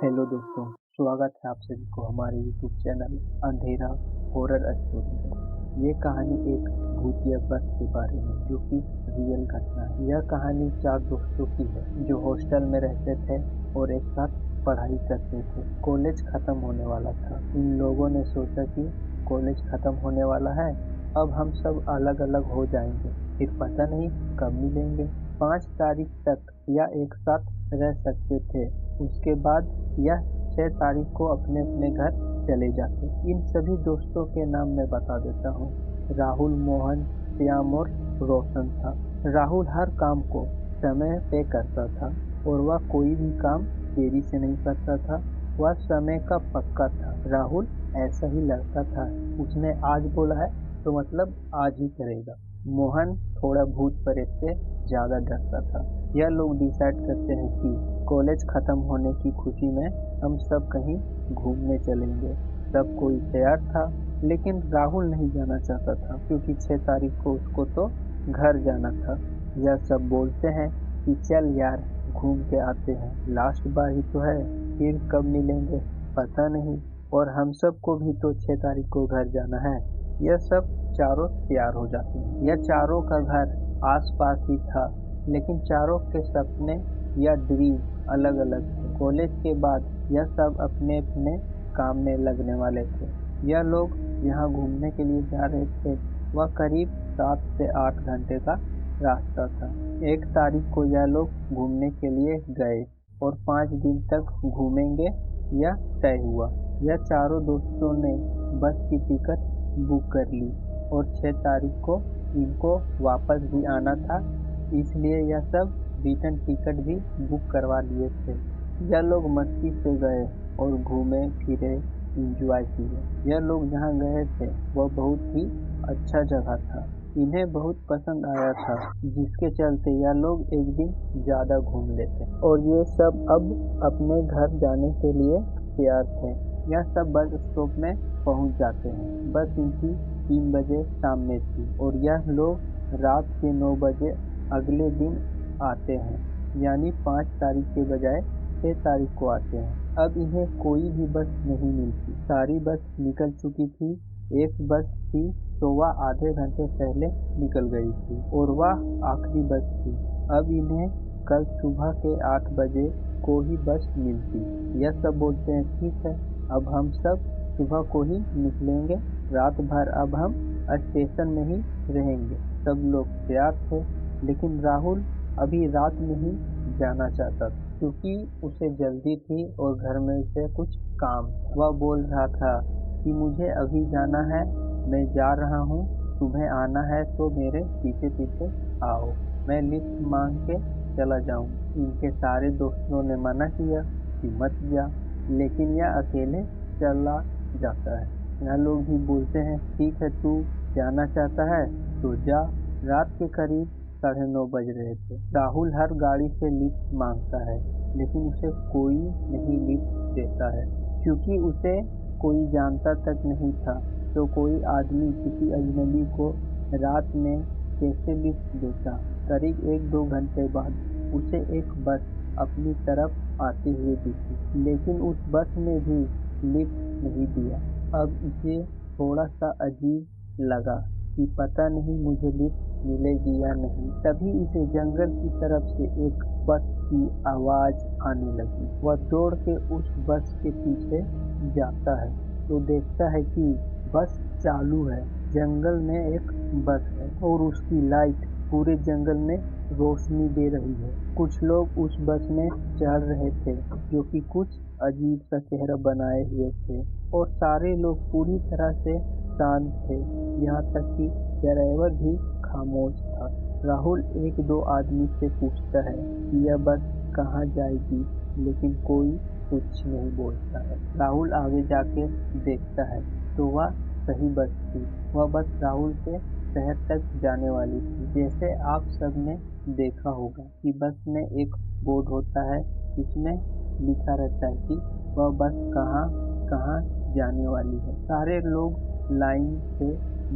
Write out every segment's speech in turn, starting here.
Hello दोस्तों, स्वागत है आप सभी को हमारे यूट्यूब चैनल अंधेरा हॉरर स्टोरी में। ये कहानी एक भूतिया बस के बारे में जो कि रियल घटना है। यह कहानी चार दोस्तों की है जो हॉस्टल में रहते थे और एक साथ पढ़ाई करते थे। कॉलेज खत्म होने वाला था। इन लोगों ने सोचा कि कॉलेज खत्म होने वाला है, अब हम सब अलग अलग हो जाएंगे, फिर पता नहीं कब मिलेंगे। 5 तारीख तक या एक साथ रह सकते थे, उसके बाद यह 6 तारीख को अपने अपने घर चले जाते। इन सभी दोस्तों के नाम मैं बता देता हूँ। राहुल, मोहन, श्याम और रोशन था। राहुल हर काम को समय पे करता था और वह कोई भी काम देरी से नहीं करता था। वह समय का पक्का था। राहुल ऐसा ही लड़का था, उसने आज बोला है तो मतलब आज ही करेगा। मोहन थोड़ा भूत प्रेत से ज्यादा डरता था। यह लोग डिसाइड करते हैं कि कॉलेज खत्म होने की खुशी में हम सब कहीं घूमने चलेंगे। सब कोई तैयार था, लेकिन राहुल नहीं जाना चाहता था क्योंकि 6 तारीख को उसको तो घर जाना था। यह सब बोलते हैं कि चल यार घूम के आते हैं, लास्ट बार ही तो है, फिर कब मिलेंगे पता नहीं, और हम सबको भी तो 6 तारीख को घर जाना है। यह सब चारों तैयार हो जाते हैं। यह चारों का घर आस पास ही था, लेकिन चारों के सपने या ड्रीम अलग अलग थे। कॉलेज के बाद यह सब अपने अपने काम में लगने वाले थे। यह लोग जहाँ घूमने के लिए जा रहे थे वह करीब 7 से 8 घंटे का रास्ता था। 1 तारीख को यह लोग घूमने के लिए गए और 5 दिन तक घूमेंगे यह तय हुआ। यह चारों दोस्तों ने बस की टिकट बुक कर ली और 6 तारीख को इनको वापस भी आना था, इसलिए यह सब रिटर्न टिकट भी बुक करवा लिए थे। यह लोग मस्ती से गए और घूमे फिरे, एंजॉय किए। यह लोग जहाँ गए थे वह बहुत ही अच्छा जगह था, इन्हें बहुत पसंद आया था, जिसके चलते यह लोग एक दिन ज्यादा घूम लेते और ये सब अब अपने घर जाने के लिए तैयार थे। यह सब बस स्टॉप में पहुंच जाते हैं। बस इनकी 3 बजे शाम में थी और यह लोग रात के 9 बजे अगले दिन आते हैं, यानी 5 तारीख के बजाय 6 तारीख को आते हैं। अब इन्हें कोई भी बस नहीं मिलती, सारी बस निकल चुकी थी। एक बस थी तो वह आधे घंटे पहले निकल गई थी और वह आखिरी बस थी। अब इन्हें कल सुबह के 8 बजे को ही बस मिलती। यह सब बोलते हैं ठीक है, अब हम सब सुबह को ही निकलेंगे, रात भर अब हम स्टेशन में ही रहेंगे। सब लोग तैयार थे, लेकिन राहुल अभी रात में ही जाना चाहता था क्योंकि उसे जल्दी थी और घर में उसे कुछ काम था। वह बोल रहा था कि मुझे अभी जाना है, मैं जा रहा हूँ, तुम्हें आना है तो मेरे पीछे पीछे आओ, मैं लिफ्ट मांग के चला जाऊँ। इनके सारे दोस्तों ने मना किया कि मत जा, लेकिन यह अकेले चला जाता है। यह लोग भी बोलते हैं ठीक है, तू जाना चाहता है तो जा। रात के करीब 9:30 बज रहे थे। राहुल हर गाड़ी से लिफ्ट मांगता है, लेकिन उसे कोई नहीं लिफ्ट देता है क्योंकि उसे कोई जानता तक नहीं था। तो कोई आदमी किसी अजनबी को रात में कैसे लिफ्ट देता। करीब 1-2 घंटे बाद उसे एक बस अपनी तरफ आते हुए दिखी, लेकिन उस बस ने भी लिफ्ट नहीं दिया। अब इसे थोड़ा सा अजीब लगा कि पता नहीं मुझे लिफ्ट मिलेगी या नहीं। तभी इसे जंगल की तरफ से एक बस की आवाज आने लगी। वह दौड़ के उस बस के पीछे जाता है तो देखता है कि बस चालू है। जंगल में एक बस है और उसकी लाइट पूरे जंगल में रोशनी दे रही है। कुछ लोग उस बस में चढ़ रहे थे जो कि कुछ अजीब सा चेहरा बनाए हुए थे और सारे लोग पूरी तरह से शांत थे, यहाँ तक कि ड्राइवर भी खामोश था। राहुल 1-2 आदमी से पूछता है कि यह बस कहाँ जाएगी, लेकिन कोई कुछ नहीं बोलता है। राहुल आगे जाके देखता है तो वह सही बस थी। वह बस राहुल के शहर तक जाने वाली थी। जैसे आप सबने देखा होगा कि बस में एक बोर्ड होता है, जिसमें लिखा रहता है कि वह बस कहाँ कहाँ जाने वाली है। सारे लोग लाइन से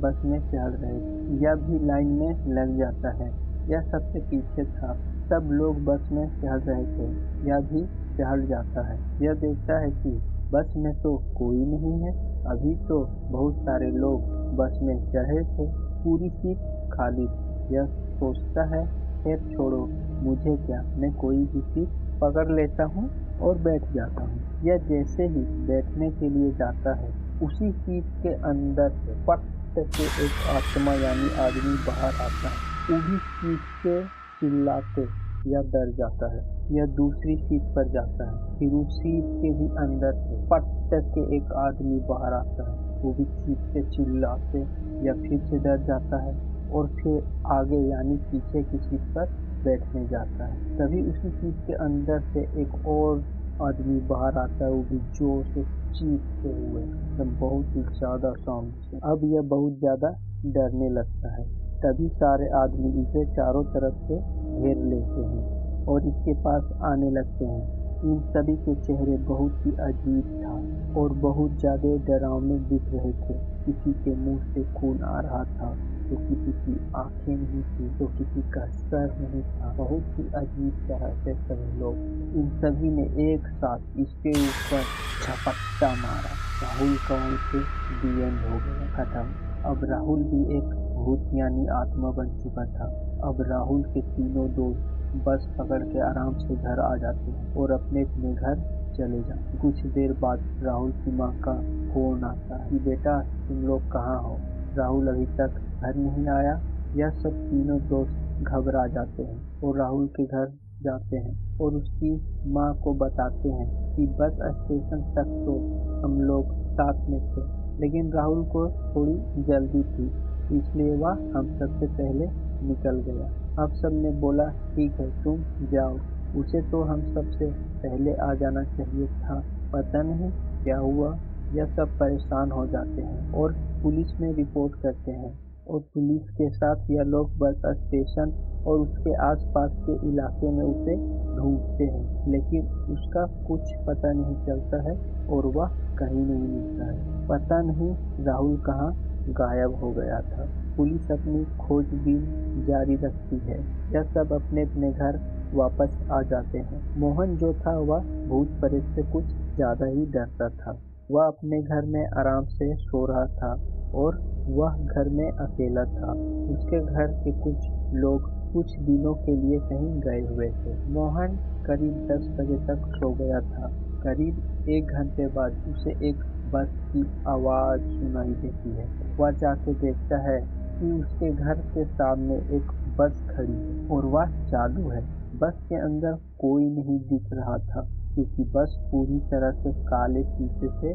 बस में चढ़ रहे थे। यह भी लाइन में लग जाता है। यह सबसे पीछे था। सब लोग बस में चढ़ रहे थे, यह भी चढ़ जाता है। यह देखता है कि बस में तो कोई नहीं है, अभी तो बहुत सारे लोग बस में चढ़े थे, पूरी सीट खाली थी। यह सोचता है, खैर छोड़ो, मुझे क्या, मैं कोई भी सीट पकड़ लेता हूँ और बैठ जाता हूँ। यह जैसे ही बैठने के लिए जाता है, उसी सीट के अंदर से पट से एक आत्मा यानी आदमी बाहर आता है। वो भी चीख के चिल्लाते या डर जाता है। यह दूसरी सीट पर जाता है, फिर उस सीट के भी अंदर से पट के एक आदमी बाहर आता है। वो भी चीखते चिल्लाते या फिर से डर जाता है और फिर आगे यानी पीछे की सीट पर बैठने जाता है। तभी उसी सीट के अंदर से एक और आदमी बाहर आता है, वो भी जोर से चीखते हुए, एकदम बहुत ही ज्यादा साउंड से। अब यह बहुत ज्यादा डरने लगता है। तभी सारे आदमी इसे चारों तरफ से घेर लेते हैं और इसके पास आने लगते हैं। इन सभी के चेहरे बहुत ही अजीब था और बहुत ज्यादा डरावने दिख रहे थे। किसी के मुंह से खून आ रहा था, तो किसी की आंखें नहीं थी, तो किसी का सर नहीं था। बहुत ही अजीब तरह से सभी लोग, इन सभी ने एक साथ इसके ऊपर झपट्टा मारा। राहुल का वहीं पे दी एंड हो गया, खत्म। अब राहुल भी एक भूत यानी आत्मा बन चुका था। अब राहुल के तीनों दोस्त बस पकड़ के आराम से घर आ जाते हैं और अपने अपने घर चले जाते हैं। कुछ देर बाद राहुल की माँ का फोन आता है कि बेटा तुम लोग कहाँ हो, राहुल अभी तक घर नहीं आया। यह सब तीनों दोस्त घबरा जाते हैं और राहुल के घर जाते हैं और उसकी माँ को बताते हैं कि बस स्टेशन तक तो हम लोग साथ में थे, लेकिन राहुल को थोड़ी जल्दी थी, इसलिए वह हम सबसे पहले निकल गया। अब सबने बोला ठीक है तुम जाओ, उसे तो हम सबसे पहले आ जाना चाहिए था, पता नहीं क्या हुआ। यह सब परेशान हो जाते हैं और पुलिस में रिपोर्ट करते हैं और पुलिस के साथ यह लोग बस स्टेशन और उसके आसपास के इलाके में उसे ढूंढते हैं, लेकिन उसका कुछ पता नहीं चलता है और वह कहीं नहीं मिलता है। पता नहीं राहुल कहाँ गायब हो गया था। पुलिस अपनी खोजबीन जारी रखती है। यह सब अपने अपने घर वापस आ जाते हैं। मोहन जो था वह भूत प्रेत से कुछ ज्यादा ही डरता था। वह अपने घर में आराम से सो रहा था और वह घर में अकेला था। उसके घर के कुछ लोग कुछ दिनों के लिए कहीं गए हुए थे। मोहन करीब 10 बजे तक सो गया था। करीब 1 घंटे बाद उसे एक बस की आवाज सुनाई देती है। वह जाके देखता है कि उसके घर के सामने एक बस खड़ी है और वह चालू है। बस के अंदर कोई नहीं दिख रहा था क्योंकि बस पूरी तरह से काले शीशे से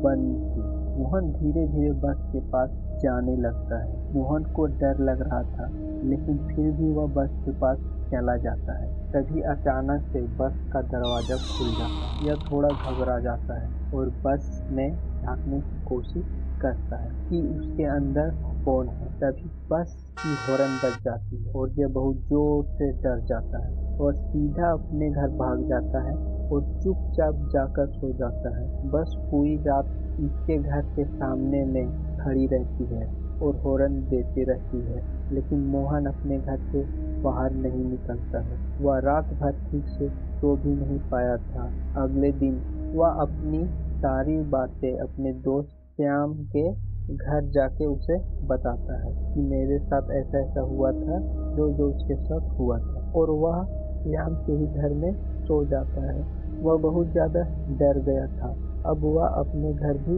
बंद थी। मोहन धीरे धीरे बस के पास जाने लगता है। मोहन को डर लग रहा था, लेकिन फिर भी वह बस के पास चला जाता है। तभी अचानक से बस का दरवाजा खुल जाता है। यह थोड़ा घबरा जाता है और बस में झांकने की कोशिश करता है कि उसके अंदर कौन है। तभी बस की हॉर्न बज जाती है और यह बहुत जोर से डर जाता है और सीधा अपने घर भाग जाता है और चुपचाप जाकर सो जाता है। बस पूरी रात इसके घर के सामने में खड़ी रहती है और हॉर्न देती रहती है, लेकिन मोहन अपने घर से बाहर नहीं निकलता है। वह रात भर ठीक से सो भी नहीं पाया था। अगले दिन वह अपनी सारी बातें अपने दोस्त श्याम के घर जाके उसे बताता है कि मेरे साथ ऐसा ऐसा हुआ था, जो जो उसके साथ हुआ था, और वह श्याम के ही घर में सो जाता है। वह बहुत ज्यादा डर गया था। अब वह अपने घर भी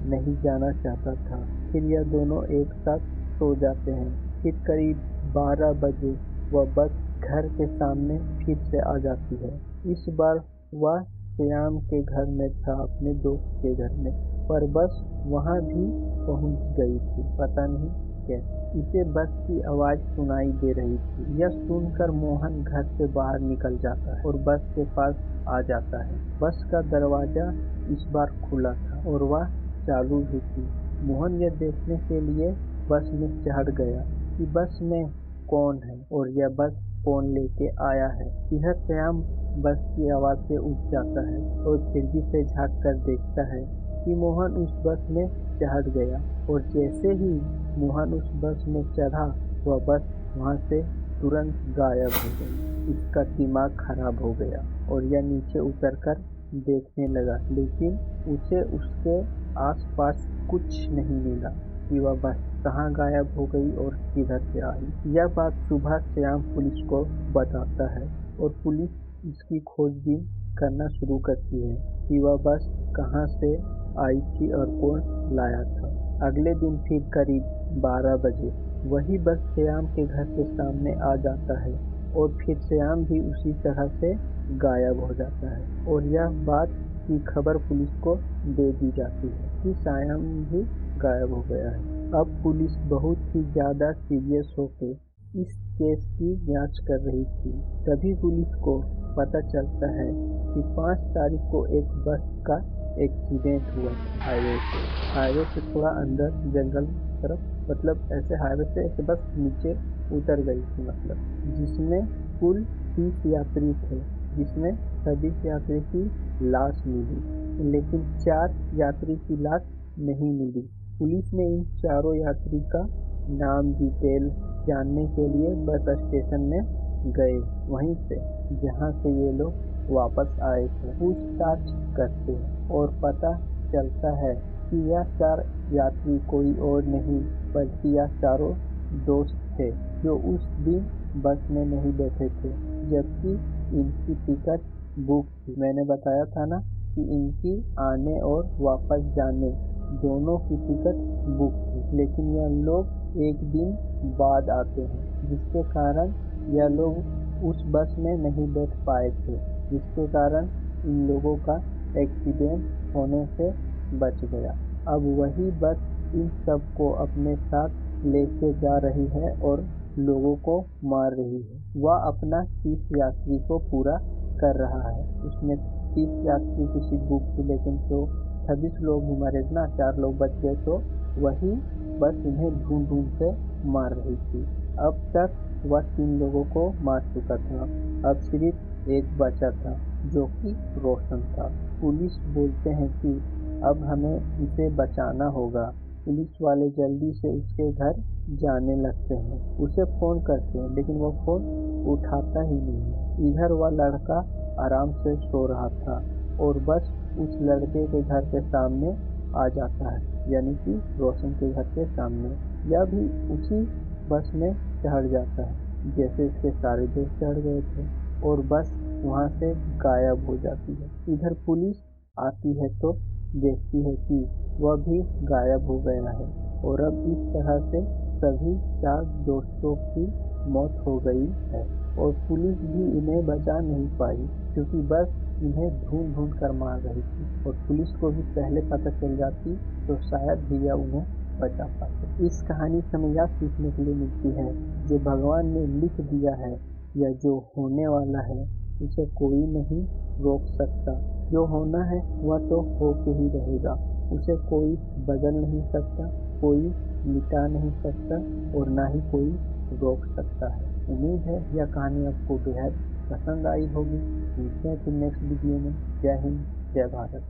नहीं जाना चाहता था। फिर यह दोनों एक साथ सो जाते हैं। फिर करीब 12 बजे वह बस घर के सामने फिर से आ जाती है। इस बार वह श्याम के घर में था, अपने दोस्त के घर में, पर बस वहां भी पहुंच गई थी, पता नहीं कैसे। इसे बस की आवाज सुनाई दे रही थी। यह सुनकर मोहन घर से बाहर निकल जाता है और बस के पास आ जाता है। बस का दरवाजा इस बार खुला था और वह चालू भी थी। मोहन यह देखने के लिए बस में चढ़ गया कि बस में कौन है और यह बस कौन लेके आया है। इधर श्याम बस की आवाज से उठ जाता है और खिड़की से झांक कर देखता है कि मोहन उस बस में चढ़ गया और जैसे ही मोहन उस बस में चढ़ा, वह बस वहां से तुरंत गायब हो गई। इसका दिमाग खराब हो गया और यह नीचे उतरकर देखने लगा, लेकिन उसे उसके आसपास कुछ नहीं मिला कि वह बस कहाँ गायब हो गई और किधर से आई। यह बात सुबह श्याम पुलिस को बताता है और पुलिस इसकी खोजबीन करना शुरू करती है कि वह बस कहाँ से आई थी और कौन लाया था। अगले दिन फिर करीब 12 बजे वही बस श्याम के घर के सामने आ जाता है और फिर श्याम भी उसी तरह से गायब हो जाता है और यह बात की खबर पुलिस को दे दी जाती है कि श्याम भी गायब हो गया है। अब पुलिस बहुत ही ज्यादा सीरियस होकर इस केस की जांच कर रही थी। तभी पुलिस को पता चलता है कि 5 तारीख को एक बस का एक्सीडेंट हुआ था हाईवे से थोड़ा अंदर जंगल तरफ, मतलब ऐसे हाईवे से ऐसे बस नीचे उतर गई थी, मतलब जिसमें कुल 30 यात्री थे, जिसमें 26 यात्री की लाश मिली, लेकिन 4 यात्री की लाश नहीं मिली। पुलिस ने इन चारों यात्री का नाम डिटेल जानने के लिए बस स्टेशन में गए, वहीं से जहां से ये लोग वापस आए थे। पूछताछ करते हैं और पता चलता है कि यह 4 यात्री कोई और नहीं बल्कि यह चारों दोस्त थे जो उस दिन बस में नहीं बैठे थे, जबकि इनकी टिकट बुक थी। मैंने बताया था ना कि इनकी आने और वापस जाने दोनों की टिकट बुक थी, लेकिन यह लोग एक दिन बाद आते हैं, जिसके कारण यह लोग उस बस में नहीं बैठ पाए थे, जिसके कारण इन लोगों का एक्सीडेंट होने से बच गया। अब वही बस इन सबको अपने साथ लेके जा रही है और लोगों को मार रही है। वह अपना 30 यात्री को पूरा कर रहा है। उसमें 30 यात्री की सीट बुक थी, लेकिन तो 26 लोग ही मरे ना, 4 लोग बच गए, तो वही बस इन्हें ढूंढ ढूंढ के मार रही थी। अब तक वह 3 लोगों को मार चुका था, अब सिर्फ एक बचा था जो कि रोशन था। पुलिस बोलते हैं कि अब हमें इसे बचाना होगा। पुलिस वाले जल्दी से उसके घर जाने लगते हैं, उसे फोन करते हैं, लेकिन वो फोन उठाता ही नहीं है। इधर वह लड़का आराम से सो रहा था और बस उस लड़के के घर के सामने आ जाता है, यानी कि रोशन के घर के सामने। यह भी उसी बस में चढ़ जाता है जैसे इसके सारे दोस्त चढ़ गए थे और बस वहां से गायब हो जाती है। इधर पुलिस आती है तो देखती है कि वह भी गायब हो गया है और अब इस तरह से सभी 4 दोस्तों की मौत हो गई है और पुलिस भी इन्हें बचा नहीं पाई, क्योंकि बस इन्हें ढूंढ ढूंढ कर मार रही थी और पुलिस को भी पहले पता चल जाती तो शायद भी यह उन्हें बचा पाते। इस कहानी से हमें यह सीखने के लिए मिलती है, जो भगवान ने लिख दिया है या जो होने वाला है उसे कोई नहीं रोक सकता। जो होना है वह तो होके ही रहेगा, उसे कोई बदल नहीं सकता, कोई मिटा नहीं सकता और ना ही कोई रोक सकता है। उम्मीद है यह कहानी आपको बेहद पसंद आई होगी। मिलते हैं फिर नेक्स्ट वीडियो में। जय हिंद, जय भारत।